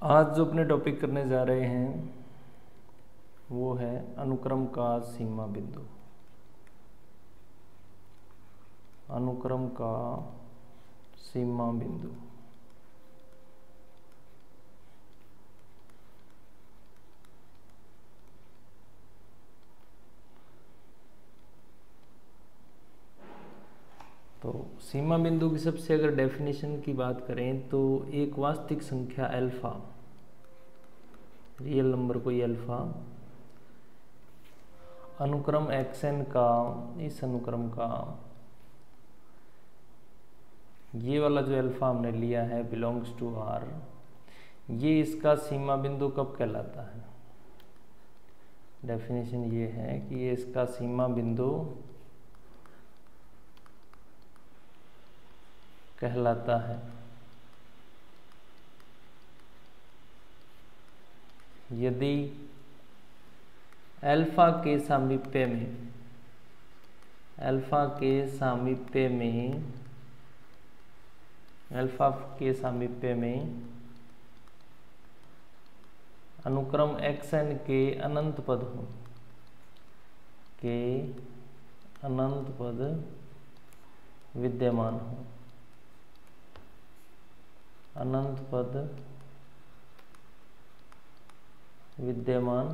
आज जो अपने टॉपिक करने जा रहे हैं वो है अनुक्रम का सीमा बिंदु। अनुक्रम का सीमा बिंदु। तो सीमा बिंदु की सबसे अगर डेफिनेशन की बात करें तो एक वास्तविक संख्या अल्फा, रियल नंबर कोई अल्फा, अनुक्रम एक्सन का, इस अनुक्रम का ये वाला जो अल्फा हमने लिया है बिलोंग्स टू आर, ये इसका सीमा बिंदु कब कहलाता है? डेफिनेशन ये है कि ये इसका सीमा बिंदु कहलाता है यदि अल्फा के सामीप्य में, अल्फा के सामीप्य में, अल्फा के सामीप्य में अनुक्रम एक्सन के अनंत पद हो, के अनंत पद विद्यमान हो, अनंत पद विद्यमान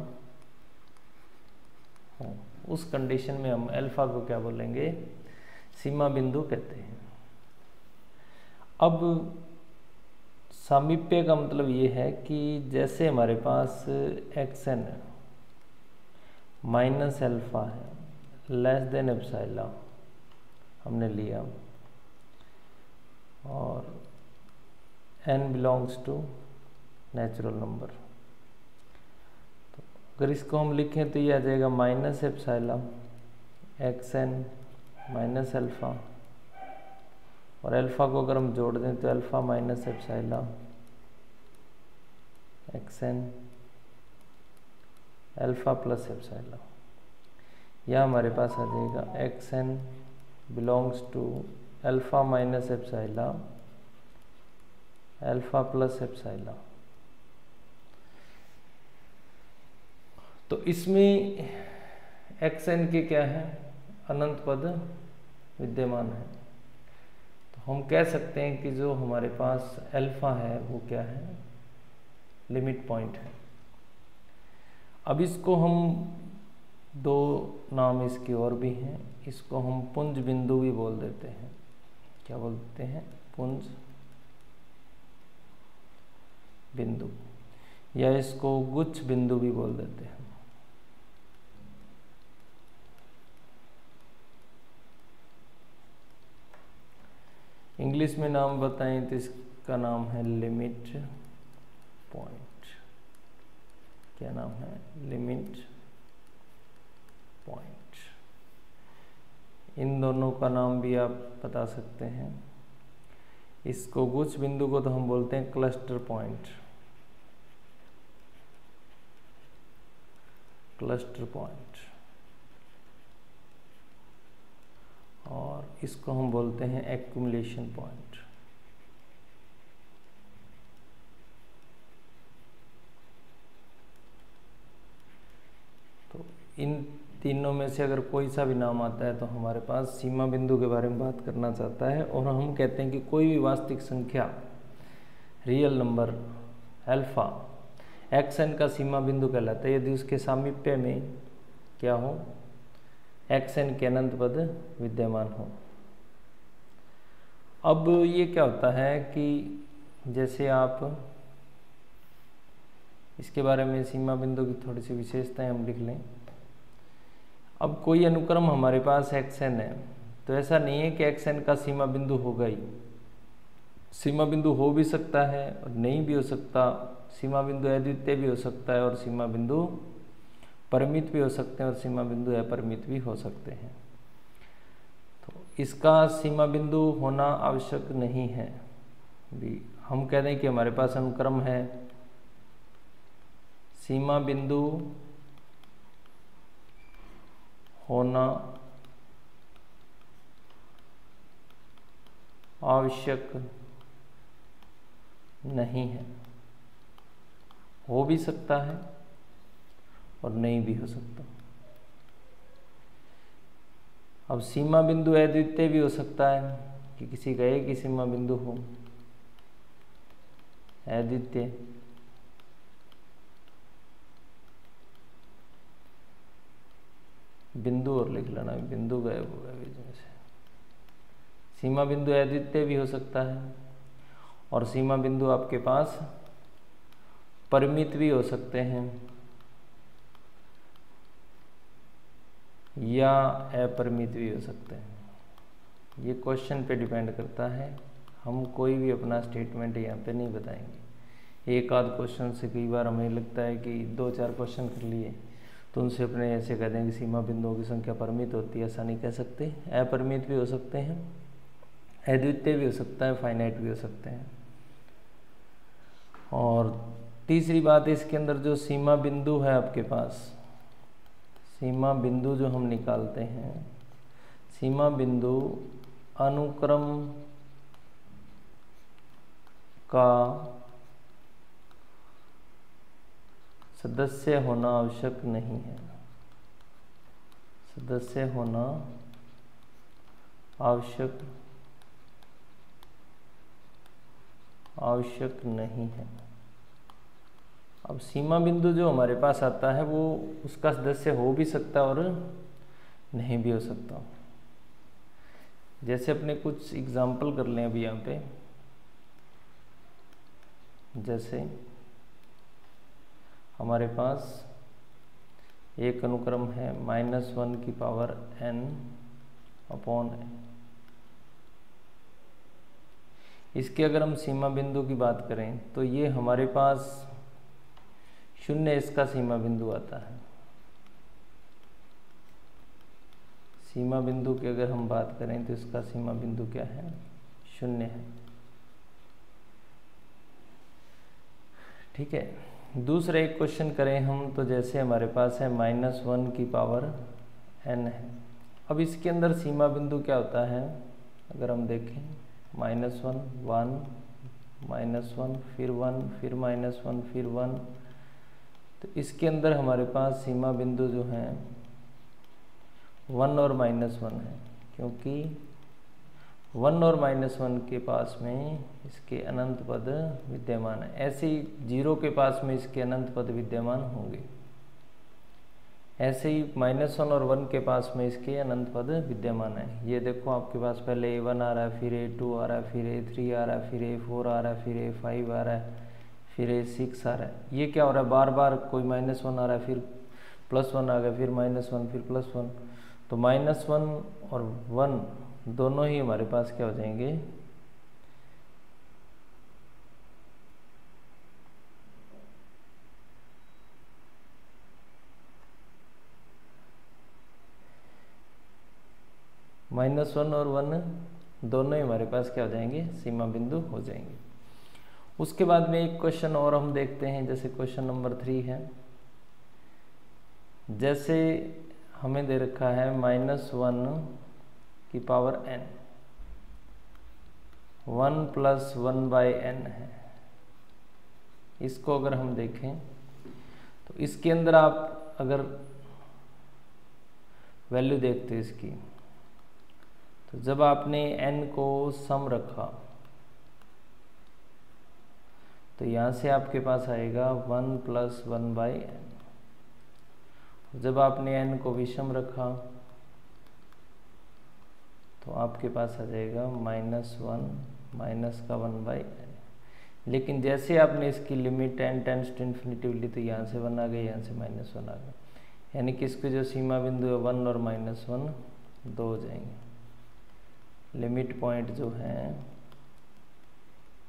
हो, उस कंडीशन में हम अल्फा को क्या बोलेंगे? सीमा बिंदु कहते हैं। अब सामीप्य का मतलब ये है कि जैसे हमारे पास एक्सन माइनस अल्फा है, लेस देन एप्सिलॉन हमने लिया, और n belongs to natural number, तो अगर इसको हम लिखें तो ये आ जाएगा minus epsilon x n minus alpha, और अल्फा को अगर हम जोड़ दें तो alpha minus epsilon x n alpha plus epsilon, यह हमारे पास आ जाएगा x n belongs to alpha minus epsilon alpha plus epsilon. तो इसमें एक्सन के क्या है? अनंत पद विद्यमान है। तो हम कह सकते हैं कि जो हमारे पास अल्फा है वो क्या है? लिमिट पॉइंट है। अब इसको हम दो नाम इसके और भी हैं, इसको हम पुंज बिंदु भी बोल देते हैं। क्या बोलते हैं? पुंज बिंदु, या इसको गुच्छ बिंदु भी बोल देते हैं। इंग्लिश में नाम बताएं तो इसका नाम है लिमिट पॉइंट। क्या नाम है? Limit point. इन दोनों का नाम भी आप बता सकते हैं। इसको गुच्छ बिंदु को तो हम बोलते हैं क्लस्टर पॉइंट, क्लस्टर पॉइंट, और इसको हम बोलते हैं एक्युमुलेशन पॉइंट। तो इन तीनों में से अगर कोई सा भी नाम आता है तो हमारे पास सीमा बिंदु के बारे में बात करना चाहता है, और हम कहते हैं कि कोई भी वास्तविक संख्या रियल नंबर अल्फा एक्सन का सीमा बिंदु कहलाता है यदि उसके सामीप्य में क्या हो? एक्सन के अनंत पद विद्यमान हो। अब ये क्या होता है कि जैसे आप इसके बारे में सीमा बिंदु की थोड़ी सी विशेषताएं हम लिख लें। अब कोई अनुक्रम हमारे पास एक्सन है, तो ऐसा नहीं है कि एक्सन का सीमा बिंदु होगा ही। सीमा बिंदु हो भी सकता है और नहीं भी हो सकता, सीमा बिंदु अद्वितीय भी हो सकता है, और सीमा बिंदु परिमित भी हो सकते हैं, और सीमा बिंदु अपरिमित भी हो सकते हैं। तो इसका सीमा बिंदु होना आवश्यक नहीं है भी। हम कह दें कि हमारे पास अनुक्रम है, सीमा बिंदु होना आवश्यक नहीं है। हो भी सकता है और नहीं भी हो सकता। अब सीमा बिंदु अद्वितीय भी हो सकता है कि किसी का एक ही सीमा बिंदु हो, अद्वितीय। बिंदु और लिख लेना, बिंदु गायब हो गया बीच में से। सीमा बिंदु अद्वितीय भी हो सकता है और सीमा बिंदु आपके पास परिमित भी हो सकते हैं या अपरिमित भी हो सकते हैं। ये क्वेश्चन पे डिपेंड करता है, हम कोई भी अपना स्टेटमेंट यहाँ पे नहीं बताएंगे। एक आध क्वेश्चन से कई बार हमें लगता है कि 2-4 क्वेश्चन कर लिए तो उनसे अपने ऐसे कह देंगे सीमा बिंदुओं की संख्या परिमित होती है, ऐसा नहीं कह सकते। अपरिमित भी हो सकते हैं, अद्वितीय भी हो सकता है, फाइनाइट भी हो सकते हैं। और तीसरी बात, इसके अंदर जो सीमा बिंदु है आपके पास, सीमा बिंदु जो हम निकालते हैं, सीमा बिंदु अनुक्रम का सदस्य होना आवश्यक नहीं है, सदस्य होना आवश्यक नहीं है। अब सीमा बिंदु जो हमारे पास आता है वो उसका सदस्य हो भी सकता है और नहीं भी हो सकता। जैसे अपने कुछ एग्जाम्पल कर लें अभी यहाँ पे, जैसे हमारे पास एक अनुक्रम है -1 की पावर n/n। इसके अगर हम सीमा बिंदु की बात करें तो ये हमारे पास 0 इसका सीमा बिंदु आता है। सीमा बिंदु की अगर हम बात करें तो इसका सीमा बिंदु क्या है, 0 है। ठीक है, दूसरा एक क्वेश्चन करें हम तो जैसे हमारे पास है -1 की पावर n है। अब इसके अंदर सीमा बिंदु क्या होता है, अगर हम देखें -1 1 -1 फिर 1 फिर -1 फिर 1, तो इसके अंदर हमारे पास सीमा बिंदु जो हैं 1 और -1 है, क्योंकि 1 और -1 के पास में इसके अनंत पद विद्यमान है। ऐसे ही 0 के पास में इसके अनंत पद विद्यमान होंगे, ऐसे ही -1 और 1 के पास में इसके अनंत पद विद्यमान है। ये देखो आपके पास पहले A1 आ रहा है, फिर A2 आ रहा है, फिर A3 आ रहा है, फिर A4 आ रहा है, फिर A5 आ रहा है, फिर A6 आ रहा है। ये क्या हो रहा है, बार बार कोई -1 आ रहा है, फिर +1 आ गया, फिर -1 फिर +1। तो -1 और 1 दोनों ही हमारे पास क्या हो जाएंगे, -1 और 1 दोनों ही हमारे पास क्या हो जाएंगे, सीमा बिंदु हो जाएंगे। उसके बाद में एक क्वेश्चन और हम देखते हैं, जैसे क्वेश्चन नंबर 3 है। जैसे हमें दे रखा है -1 की पावर n, 1 + 1/n है। इसको अगर हम देखें तो इसके अंदर आप अगर वैल्यू देखते हैं इसकी, तो जब आपने n को सम रखा तो यहाँ से आपके पास आएगा 1 + 1/n। जब आपने n को विषम रखा तो आपके पास आ जाएगा -1 माइनस का 1/n। लेकिन जैसे आपने इसकी limit n tends to infinity ली तो यहाँ से 1 आ गया, यहाँ से -1 आ गया, यानी कि इसके जो सीमा बिंदु है 1 और -1 2 हो जाएंगे। लिमिट पॉइंट जो हैं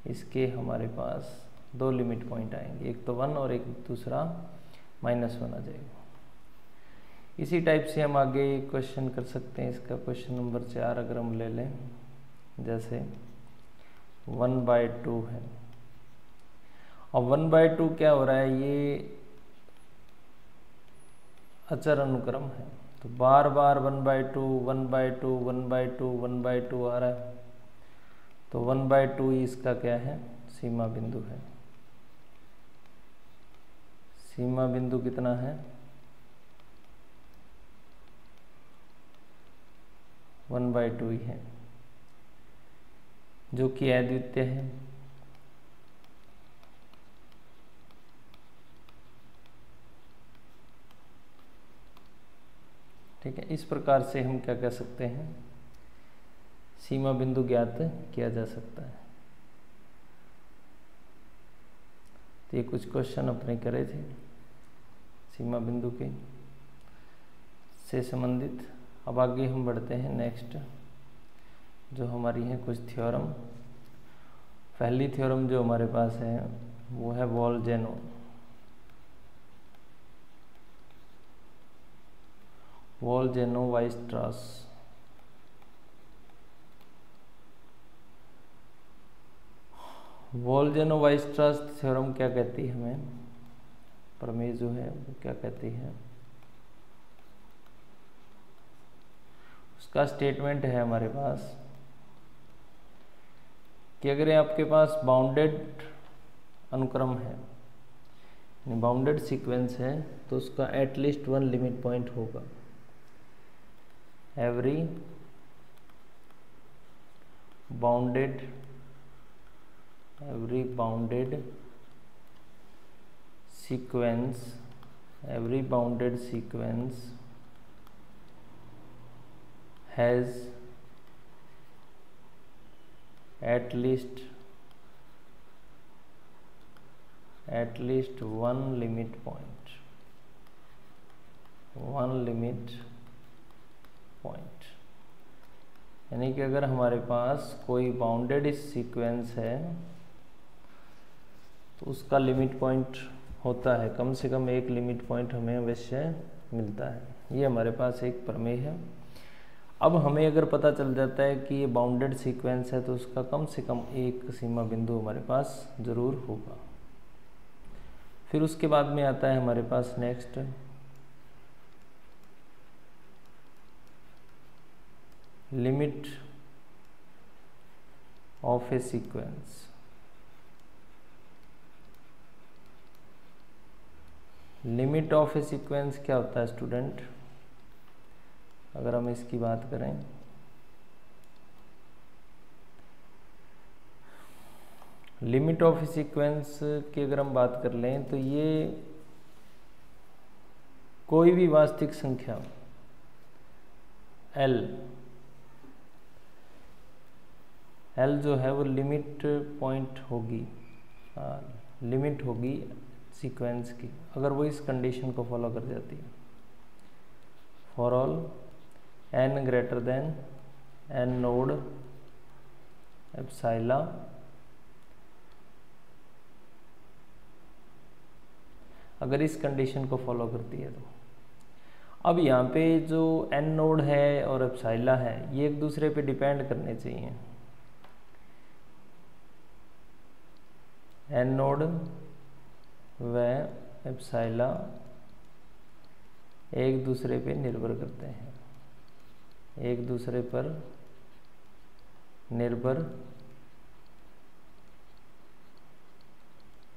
इसके हमारे पास 2 लिमिट पॉइंट आएंगे, एक तो 1 और एक दूसरा -1 आ जाएगा। इसी टाइप से हम आगे क्वेश्चन कर सकते हैं। इसका क्वेश्चन नंबर 4 अगर हम ले लें, जैसे 1/2 है। अब 1/2 क्या हो रहा है, ये अचर अनुक्रम है, तो बार बार 1/2 1/2 1/2 1/2 आ रहा है, तो 1/2 ही इसका क्या है, सीमा बिंदु है। सीमा बिंदु कितना है 1/2 ही है, जो कि अद्वितीय है। ठीक है, इस प्रकार से हम क्या कह सकते हैं, सीमा बिंदु ज्ञात किया जा सकता है। तो ये कुछ क्वेश्चन अपने करे थे सीमा बिंदु के से संबंधित। अब आगे हम बढ़ते हैं नेक्स्ट, जो हमारी है कुछ थ्योरम। पहली थ्योरम जो हमारे पास है वो है वॉल्जेनो-वाइस्ट्रास। वॉल्जेनो-वाइस्ट्रास थ्योरम क्या कहती है हमें, प्रमेय जो है वो क्या कहती है, उसका स्टेटमेंट है हमारे पास कि अगर आपके पास बाउंडेड अनुक्रम है, बाउंडेड सीक्वेंस है, तो उसका एटलीस्ट 1 लिमिट पॉइंट होगा। Every bounded sequence has at least one limit point, यानी कि अगर हमारे पास कोई बाउंडेड सीक्वेंस है तो उसका लिमिट पॉइंट होता है, कम से कम एक लिमिट पॉइंट हमें अवश्य मिलता है। ये हमारे पास एक प्रमेय है। अब हमें अगर पता चल जाता है कि ये बाउंडेड सीक्वेंस है तो उसका कम से कम एक सीमा बिंदु हमारे पास ज़रूर होगा। फिर उसके बाद में आता है हमारे पास next limit of a sequence. Limit of a sequence क्या होता है स्टूडेंट, अगर हम इसकी बात करें, लिमिट ऑफ ए सीक्वेंस की अगर हम बात कर लें तो ये कोई भी वास्तविक संख्या L जो है वो लिमिट पॉइंट होगी, लिमिट होगी सीक्वेंस की, अगर वो इस कंडीशन को फॉलो कर जाती है। For all n greater than n node एप्सिला अगर इस कंडीशन को फॉलो करती है तो अब यहाँ पे जो n नोड है और एप्सिला है ये एक दूसरे पे डिपेंड करने चाहिए। n नोड व एप्सिला एक दूसरे पे निर्भर करते हैं, एक दूसरे पर निर्भर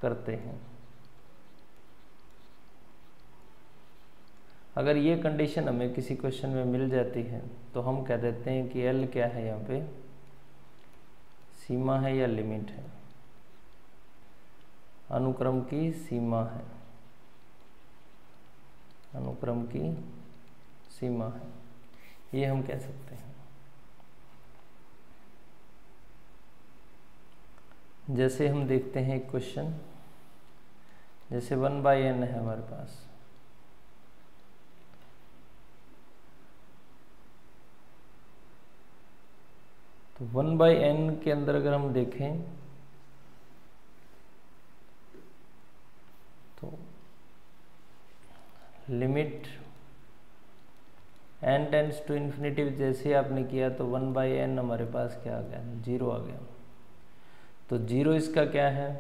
करते हैं। अगर ये कंडीशन हमें किसी क्वेश्चन में मिल जाती है तो हम कह देते हैं कि L क्या है, यहाँ पे सीमा है या लिमिट है, अनुक्रम की सीमा है, अनुक्रम की सीमा है, ये हम कह सकते हैं। जैसे हम देखते हैं एक क्वेश्चन, जैसे 1/n है हमारे पास, तो 1/n के अंदर अगर हम देखें तो limit n tends to infinity जैसे आपने किया तो 1/n हमारे पास क्या आ गया, 0 आ गया। तो 0 इसका क्या है,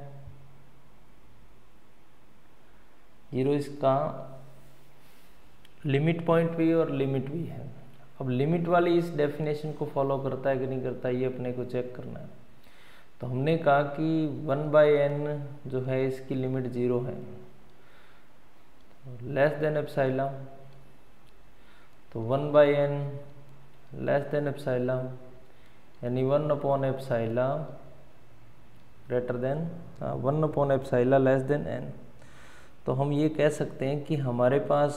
0 इसका लिमिट पॉइंट भी और लिमिट भी है। अब लिमिट वाली इस डेफिनेशन को फॉलो करता है कि नहीं करता, ये अपने को चेक करना है। तो हमने कहा कि 1/n जो है इसकी लिमिट 0 है, लेस देन एप्सिलॉन, तो 1/n लेस देन एप्सिलॉन, यानी 1/एप्सिलॉन ग्रेटर देन 1/एप्सिलॉन लेस देन n। तो हम ये कह सकते हैं कि हमारे पास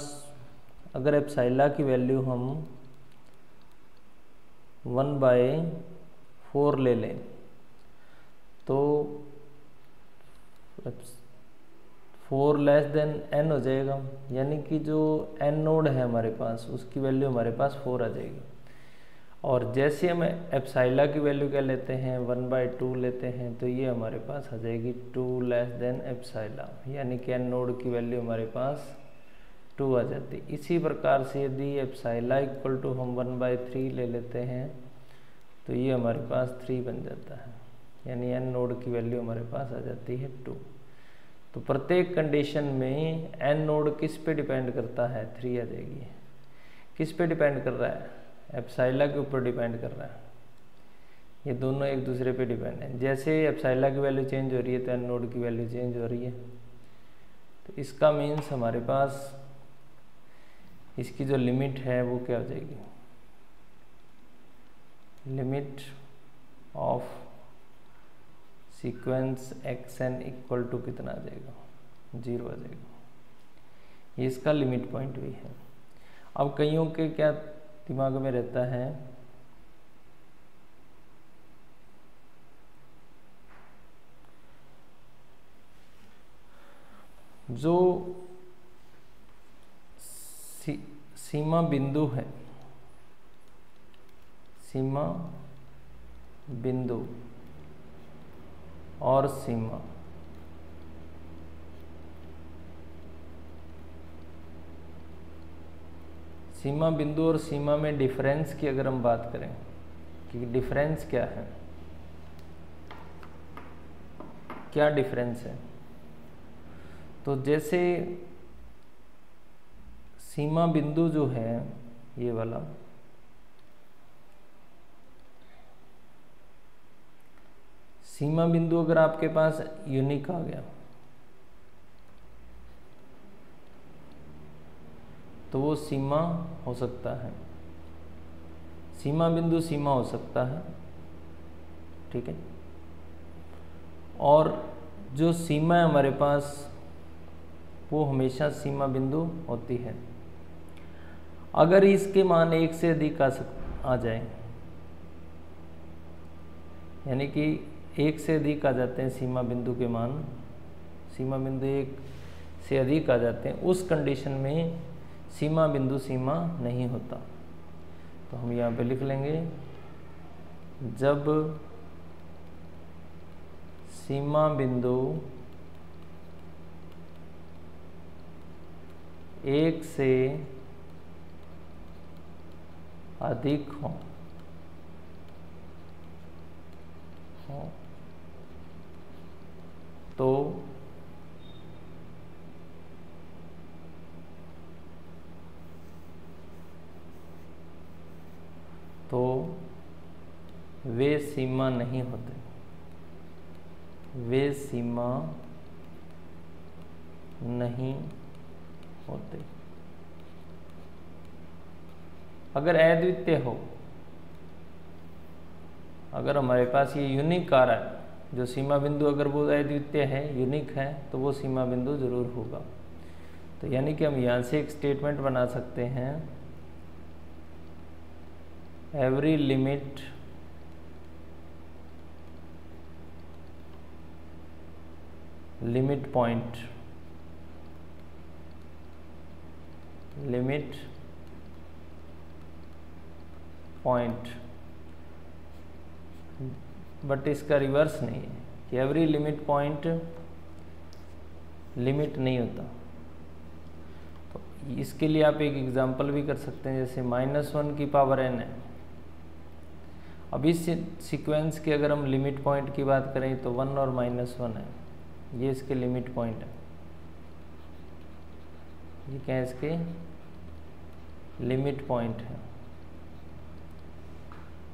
अगर एप्सिलॉन की वैल्यू हम 1/4 ले लें तो 4 लेस देन n हो जाएगा, यानी कि जो n नोड है हमारे पास उसकी वैल्यू हमारे पास 4 आ जाएगी। और जैसे हम एप्सिलॉन की वैल्यू क्या लेते हैं 1/2 लेते हैं, तो ये हमारे पास आ जाएगी 2 लेस देन एप्सिलॉन, यानी कि n नोड की वैल्यू हमारे पास 2 आ जाती है। इसी प्रकार से यदि एप्सिलॉन इक्वल टू हम 1/3 ले लेते हैं तो ये हमारे पास 3 बन जाता है, यानी n नोड की वैल्यू हमारे पास आ जाती है 2। तो प्रत्येक कंडीशन में n नोड किस पे डिपेंड करता है 3 आ जाएगी। किस पे डिपेंड कर रहा है, एप्सिलॉन के ऊपर डिपेंड कर रहा है। ये दोनों एक दूसरे पे डिपेंड है। जैसे एप्सिलॉन की वैल्यू चेंज हो रही है तो n नोड की वैल्यू चेंज हो रही है। तो इसका मीन्स हमारे पास इसकी जो लिमिट है वो क्या हो जाएगी, limit of sequence xn equal to कितना आ जाएगा 0 आ जाएगा। ये इसका लिमिट पॉइंट भी है। अब कईयों के क्या दिमाग में रहता है, जो सीमा बिंदु है, सीमा बिंदु और सीमा, सीमा बिंदु और सीमा में डिफरेंस की अगर हम बात करें कि डिफरेंस क्या है, क्या डिफरेंस है, तो जैसे सीमा बिंदु जो है ये वाला, सीमा बिंदु अगर आपके पास यूनिक आ गया तो वो सीमा हो सकता है, सीमा बिंदु सीमा हो सकता है, ठीक है। और जो सीमा है हमारे पास वो हमेशा सीमा बिंदु होती है। अगर इसके मान 1 से अधिक आ जाए, यानी कि 1 से अधिक आ जाते हैं सीमा बिंदु के मान, सीमा बिंदु 1 से अधिक आ जाते हैं, उस कंडीशन में सीमा बिंदु सीमा नहीं होता। तो हम यहाँ पे लिख लेंगे, जब सीमा बिंदु 1 से अधिक हो तो वे सीमा नहीं होते, वे सीमा नहीं होते। अगर अद्वितीय हो, अगर हमारे पास ये यूनिक आ रहा है, जो सीमा बिंदु अगर वो अद्वितीय है, यूनिक है, तो वो सीमा बिंदु जरूर होगा। तो यानी कि हम यहाँ से एक स्टेटमेंट बना सकते हैं, every limit limit point but इसका रिवर्स नहीं है कि एवरी लिमिट पॉइंट लिमिट नहीं होता। तो इसके लिए आप एक एग्जांपल भी कर सकते हैं, जैसे -1 की पावर n है। अब इस सीक्वेंस की अगर हम लिमिट पॉइंट की बात करें तो 1 और -1 है, ये इसके लिमिट पॉइंट है। ये क्या है, इसके लिमिट पॉइंट है,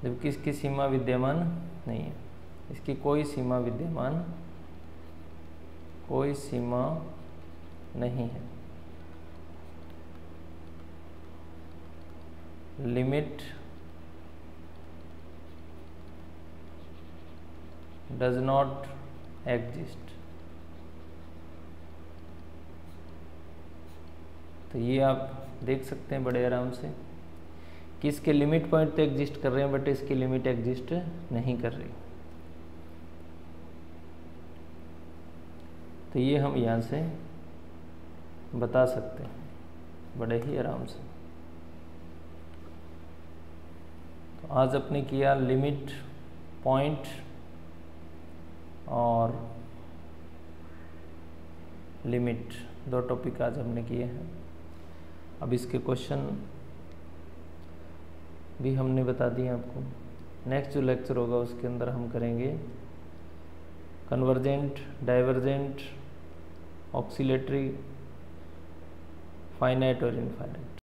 जबकि इसकी सीमा विद्यमान नहीं है, इसकी कोई सीमा विद्यमान, कोई सीमा नहीं है। Limit does not exist. तो ये आप देख सकते हैं बड़े आराम से कि इसके लिमिट पॉइंट तो एग्जिस्ट कर रहे हैं बट इसकी लिमिट एग्जिस्ट नहीं कर रही। तो ये हम यहाँ से बता सकते हैं बड़े ही आराम से। तो आज अपने किया लिमिट पॉइंट और लिमिट, दो टॉपिक आज हमने किए हैं। अब इसके क्वेश्चन भी हमने बता दिए आपको। नेक्स्ट जो लेक्चर होगा उसके अंदर हम करेंगे कन्वर्जेंट, डाइवर्जेंट, ऑक्सीलेटरी, फाइनाइट और इनफाइनाइट।